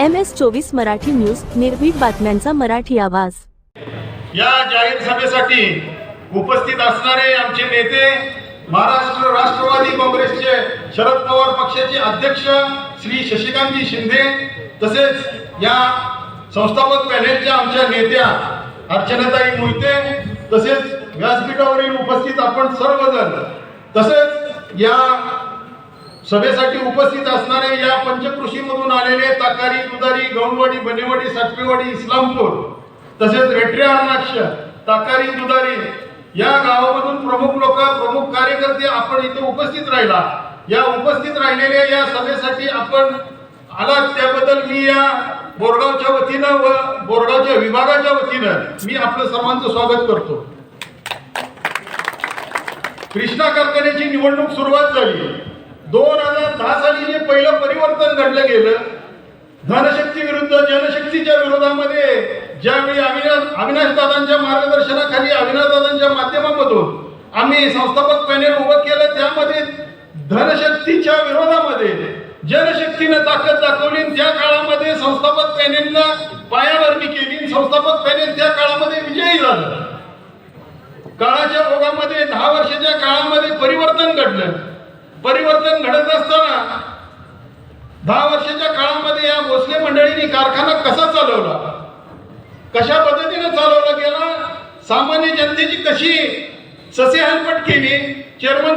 MS24 Marathi news, निर्भीड बातम्यांचा मराठी आवाज। या जाहीर सभेसाठी उपस्थित असणारे आमचे नेते, महाराष्ट्र राष्ट्रवादी काँग्रेसचे शरद पवार पक्षाचे अध्यक्ष श्री शशिकांतजी शिंदे, तसेच या संस्थापक पॅनेलच्या आमच्या नेत्या अर्चनाताई मोहिते, तसेच व्यासपीठावरील उपस्थित आपण सर्वजण, तसेच या सभेसाठी उपस्थित असणारे या पंचकृषीमधून आलेले ताकारी, दुधारी, गौंडवाडी, बनेवाडी, सातपेवाडी, इस्लामपूर, तसेच रेटरे, अर्नाक्ष, ताकारी, दुधारी या गावामधून प्रमुख लोक, प्रमुख कार्यकर्ते आपण इथे उपस्थित राहिला। या उपस्थित राहिलेल्या या सभेसाठी आपण आलात त्याबद्दल मी या बोरगावच्या वतीनं व बोरगावच्या विभागाच्या वतीनं मी आपलं सर्वांचं स्वागत करतो। कृष्णा कारखान्याची निवडणूक सुरुवात झाली। 2010 साली जे पहिलं परिवर्तन घडलं गेलं, धनशक्ती विरुद्ध जनशक्तीच्या विरोधामध्ये, ज्यावेळी अविनाश दादांच्या मार्गदर्शनाखाली, अविनाश दादांच्या माध्यमामधून आम्ही संस्थापक पॅनेल उभं केलं, त्यामध्ये धनशक्तीच्या विरोधामध्ये जनशक्तीने ताकद दाखवली। त्या काळामध्ये संस्थापक पॅनेलला पायाभरणी केली। संस्थापक पॅनेल त्या काळामध्ये विजयी झालं। काळाच्या ओघामध्ये 10 वर्षाच्या काळामध्ये परिवर्तन घडलं। परिवर्तन घडत असताना 10 वर्षाच्या काळामध्ये या भोसले मंडळींनी कारखाना कसा चालवला, कशा पद्धतीने चालवला गेला, सामान्य जनतेची कशी ससेहलपट केली। चेअरमन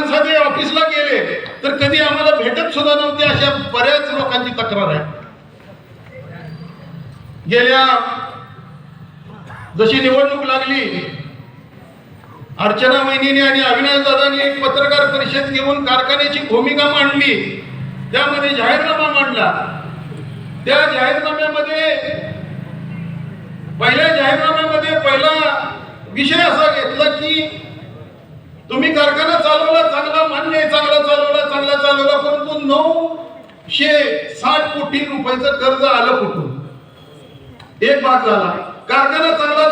साहेब ऑफिसला गेले तर कधी आम्हाला भेटत सुद्धा नव्हते, अशा बऱ्याच लोकांची तक्रार आहे। गेल्या जशी निवडणूक लागली, अर्चना वहिनीने आणि अविनाश दादांनी एक पत्रकार परिषद घेऊन कारखान्याची भूमिका मांडली, त्यामध्ये जाहीरनामा मांडला। त्या जाहीरनाम्यामध्ये पहिला विषय असा घेतला की तुम्ही कारखाना चालवला, चांगला मान्य आहे, चांगला चालवला, परंतु 960 कोटी रुपयाचं कर्ज आलं कुठून? एक भाग झाला। कारखाना चांगला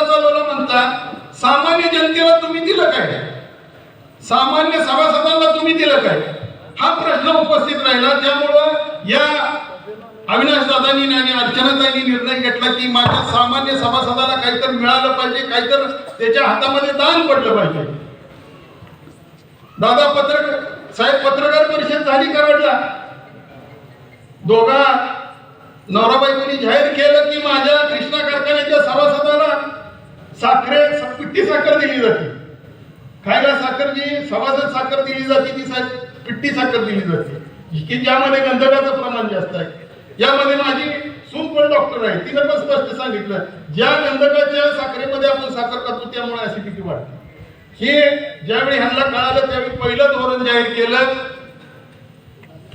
चालवला म्हणता, सामान्य जनतेला तुम्ही दिलं काय? सामान्य सभासदांना तुम्ही दिलं काय? हा प्रश्न उपस्थित राहिला। त्यामुळं या अविनाश दादांनी आणि अर्चनाताईंनी निर्णय घेतला की माझ्या सामान्य सभासदाला काहीतरी मिळालं पाहिजे, काहीतरी त्याच्या हातामध्ये दान पडलं पाहिजे। दादा पत्रकार परिषद झाली कराडला, दोघा नवरा बायकोनी जाहीर केलं की माझ्या कृष्णा कारखान्याच्या सभासदाला पिट्टी साखर दिली जाते, खायला साखर जी सभासद साखर दिली जाते ती पिट्टी साखर दिली जाते, की ज्यामध्ये गंधकाचं प्रमाण जास्त आहे। यामध्ये माझी सून पण डॉक्टर आहे, तिने पण स्पष्ट सांगितलं ज्या गंधकाच्या साखरेमध्ये आपण साखर खातो त्यामुळे ऍसिडिटी वाढते। हे ज्यावेळी ह्यांना कळालं त्यावेळी पहिलं धोरण जाहीर केलं,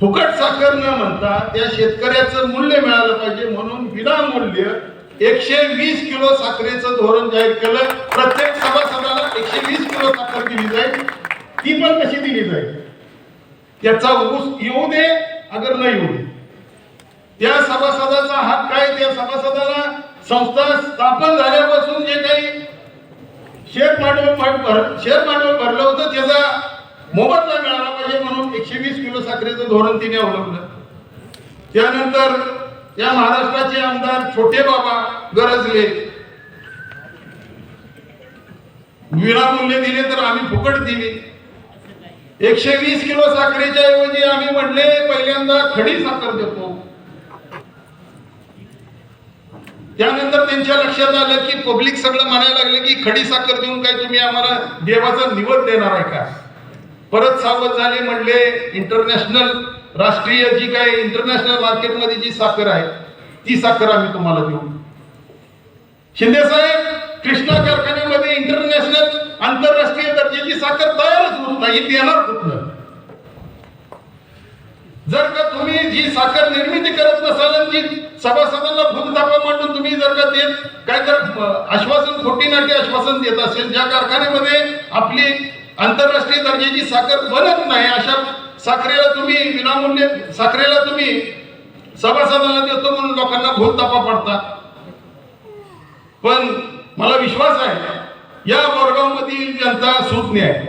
फुकट साखर न म्हणता त्या शेतकऱ्याचं मूल्य मिळालं पाहिजे म्हणून विनामूल्य 120 किलो साखरेचं धोरण जाहीर केलं। प्रत्येक सभासदाला 120 किलो साखर दिली जाईल। ती पण कशी दिली जाईल? त्याचा ऊस येऊ दे अगर नाही येऊ दे, त्या सभासदाचा हक्क आहे। त्या सभासदाला संस्था स्थापन झाल्यापासून जे काही शेअर भांडवल भरलं होतं त्याचा मोबदला मिळाला पाहिजे म्हणून 120 किलो साखरेचं धोरण तिने अवलंबलं। त्यानंतर या महाराष्ट्राचे आमदार छोटे बाबा गरजले, विनामूल्य दिले तर आम्ही फुकट दिले। 120 किलो साखरेच्या ऐवजी आम्ही म्हटले पहिल्यांदा खडी साखर देतो। त्यानंतर त्यांच्या लक्षात आलं की पब्लिक सगळं म्हणायला लागले की खडी साखर देऊन काय तुम्ही आम्हाला देवाचा निवद देणार आहे का? परत सावध झाले, म्हणले इंटरनॅशनल राष्ट्रीय जी काय इंटरनॅशनल मार्केटमध्ये जी साखर आहे ती साखर आम्ही तुम्हाला देऊ। शिंदे साहेब, कृष्णा कारखान्यामध्ये इंटरनॅशनल आंतरराष्ट्रीय दर्जाची साखर तयारच होत नाही, देणार कुठलं? जर का तुम्ही जी साखर निर्मिती करत नसाल आणि जी सभासदांना भूलथापा मांडून तुम्ही जर का देत काय तर आश्वासन, खोटीनाटी आश्वासन देत असेल, ज्या कारखान्यामध्ये आपली आंतरराष्ट्रीय दर्जाची साखर बनत नाही अशा साखरेला तुम्ही विनामूल्य साखरेला तुम्ही सभासदांना देतो म्हणून लोकांना भूलथापा पडता। पण मला विश्वास आहे या बोरगाव मधील जनता सुज्ञ आहे।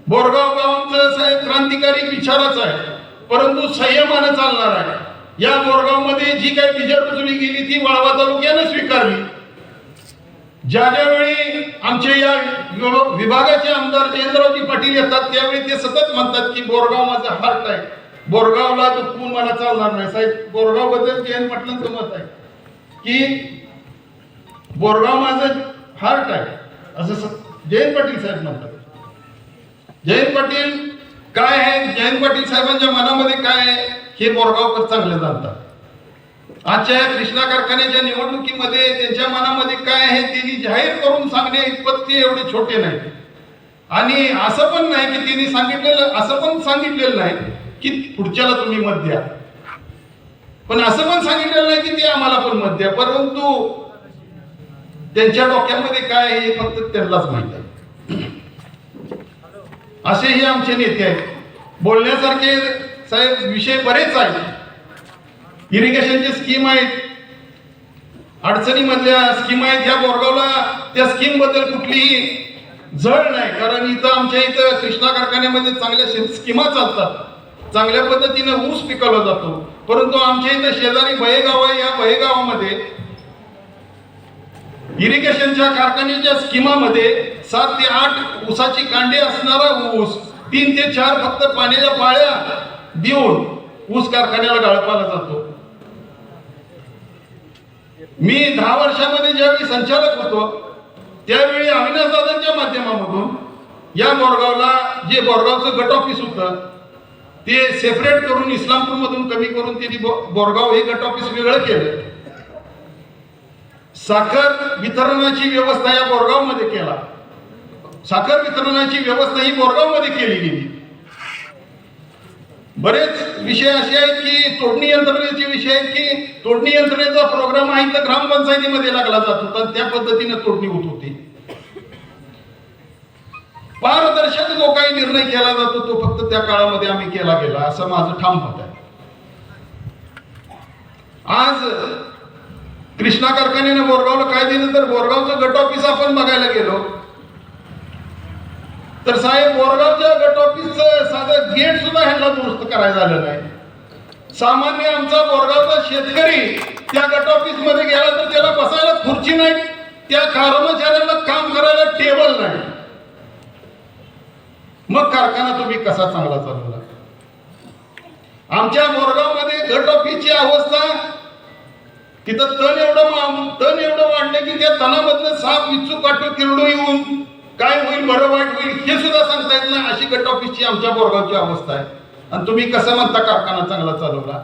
बोरगाव गावचं साहेब क्रांतिकारी विचाराचं आहे। परंतु संयमानं चालणार आहे. या बोरगावमध्ये जी काही बिजर रुजली गेली ती वाळवा तालुक्यानं स्वीकारली. ज्या वेळी आमचे या विभागाचे आमदार जयेंद्ररावजी पाटील येतात त्यावेळी ते सतत म्हणतात की बोरगाव माझं हार्ट आहे, बोरगावला दुखवून मला चालणार नाही. साहेब, बोरगाव बद्दल जयंत पाटलांचं मत आहे की बोरगाव माझं हार्ट आहे असं जयंत पाटील साहेब म्हणतात. जयंत पाटील काय आहे, जयंत पाटील साहेबांच्या मनामध्ये काय आहे हे बोरगावकर चांगले जाणतात. आजच्या कृष्णा कारखान्याच्या निवडणुकीमध्ये त्यांच्या मनामध्ये काय आहे त्यांनी जाहीर करून सांगणे इतपत ते एवढे छोटे नाही. आणि असं पण नाही की त्यांनी सांगितलेलं नाही की पुढच्याला तुम्ही मत द्या, पण असं पण सांगितलेलं नाही की ते आम्हाला पण मत द्या. परंतु त्यांच्या डोक्यामध्ये काय आहे हे फक्त त्यांनाच माहित आहे. असे हे आमचे नेते आहेत. बोलण्यासारखे साहेब विषय बरेच आहेत. इरिगेशनचे स्कीम आहेत, अडचणीमधल्या स्कीम आहेत. ह्या बोरगावला त्या स्कीम बद्दल कुठलीही झळ नाही, कारण इथं आमच्या इथं कृष्णा कारखान्यामध्ये चांगल्या स्कीमा चालतात, चांगल्या पद्धतीनं ऊस पिकवला जातो. परंतु आमच्या इथं शेजारी बहेगाव आहे, या बहेगावामध्ये इरिगेशनच्या कारखान्याच्या स्कीमामध्ये 7 ते 8 ऊसाची कांडी असणारा ऊस 3 ते 4 फक्त पाण्याच्या पाळ्या देऊन ऊस कारखान्याला गाळपाला जातो. मी 10 वर्षामध्ये ज्यावेळी संचालक होतो त्यावेळी अविनाश दादांच्या माध्यमामधून या बोरगावला जे बोरगावचं गट ऑफिस होतं ते सेपरेट करून इस्लामपूर मधून कमी करून त्यांनी बोरगाव हे गट ऑफिस वेगळं केलं. साखर वितरणाची व्यवस्था या बोरगावमध्ये केला. साखर वितरणाची व्यवस्था ही बोरगावमध्ये केली गेली. बरेच विषय असे आहेत की तोडणी यंत्रणेचे विषय आहेत की तोडणी यंत्रणेचा प्रोग्राम आहे तर ग्रामपंचायतीमध्ये लागला जात होता, त्या पद्धतीने तोडणी होत होती. पारदर्शक जो काही निर्णय केला जातो तो फक्त त्या काळामध्ये आम्ही केला गेला असं माझं ठाम मत आहे. आज कृष्णा कारखान्याने बोरगावला काय दिलं तर बोरगावचं गट ऑफिस आपण बघायला गेलो तर साहेब बोरगावच्या गट ऑफिसचं साधं गेट सुद्धा ह्यांना दुरुस्त करायला झालं नाही. सामान्य आमचा बोरगावचा शेतकरी त्या गट ऑफिस मध्ये गेला तर त्याला बसायला खुर्ची नाही, त्या कर्मचाऱ्याला काम करायला टेबल नाही. मग कारखाना तुम्ही कसा चांगला चालवला? आमच्या बोरगावमध्ये गट ऑफिसची अवस्था तिथं तण एवढं वाढलं की त्या तणामधनं साप विचू काटू किरडू येऊन काय होईल, बरं वाईट होईल हे सुद्धा सांगता येत नाही. अशी गट ऑफिसची आमच्या बोरगावची अवस्था आहे. आणि तुम्ही कसं म्हणता कारखाना चांगला चालवला?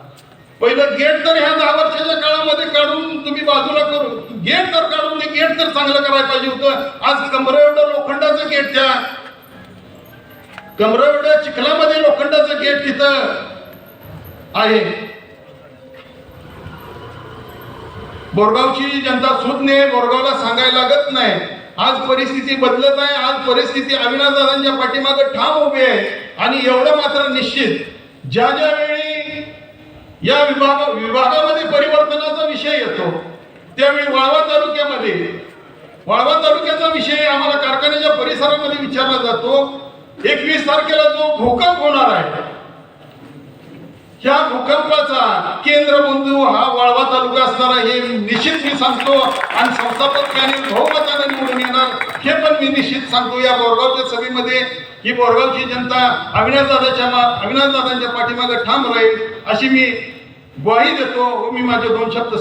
पहिलं गेट तर ह्या 10 वर्षाच्या काळामध्ये काढून तुम्ही बाजूला करू, गेट तर काढून ते गेट तर चांगलं करायला पाहिजे होतं. आज कमरे एवढं लोखंडाचं गेट, त्या कमरे एवढ्या चिखलामध्ये लोखंडाचं गेट तिथं आहे. बोरगावची जनता सुज्ञ, बोरगावला सांगायला लागत नाही. आज परिस्थिती बदलत आहे. आज परिस्थिती अविनाश दादांच्या पाठीमागे ठाम उभी आहे. आणि एवढं मात्र निश्चित ज्या वेळी या विभागामध्ये परिवर्तनाचा विषय येतो त्यावेळी वाळवा तालुक्याचा विषय आम्हाला कारखान्याच्या परिसरामध्ये विचारला जातो. 21 तारखेला जो भूकंप होणार आहे ह्या भूकंपाचा केंद्रबिंदू हा वाळवा तालुका असणार आहे हे निश्चित मी सांगतो. आणि संस्थापक यांनी बहुमताने निवडून येणार हे पण मी निश्चित सांगतो. या बोरगावच्या सभेमध्ये ही बोरगावची जनता अविनाश दादांच्या पाठीमागे ठाम राहील अशी मी ग्वाही देतो. मी माझे 2 शब्द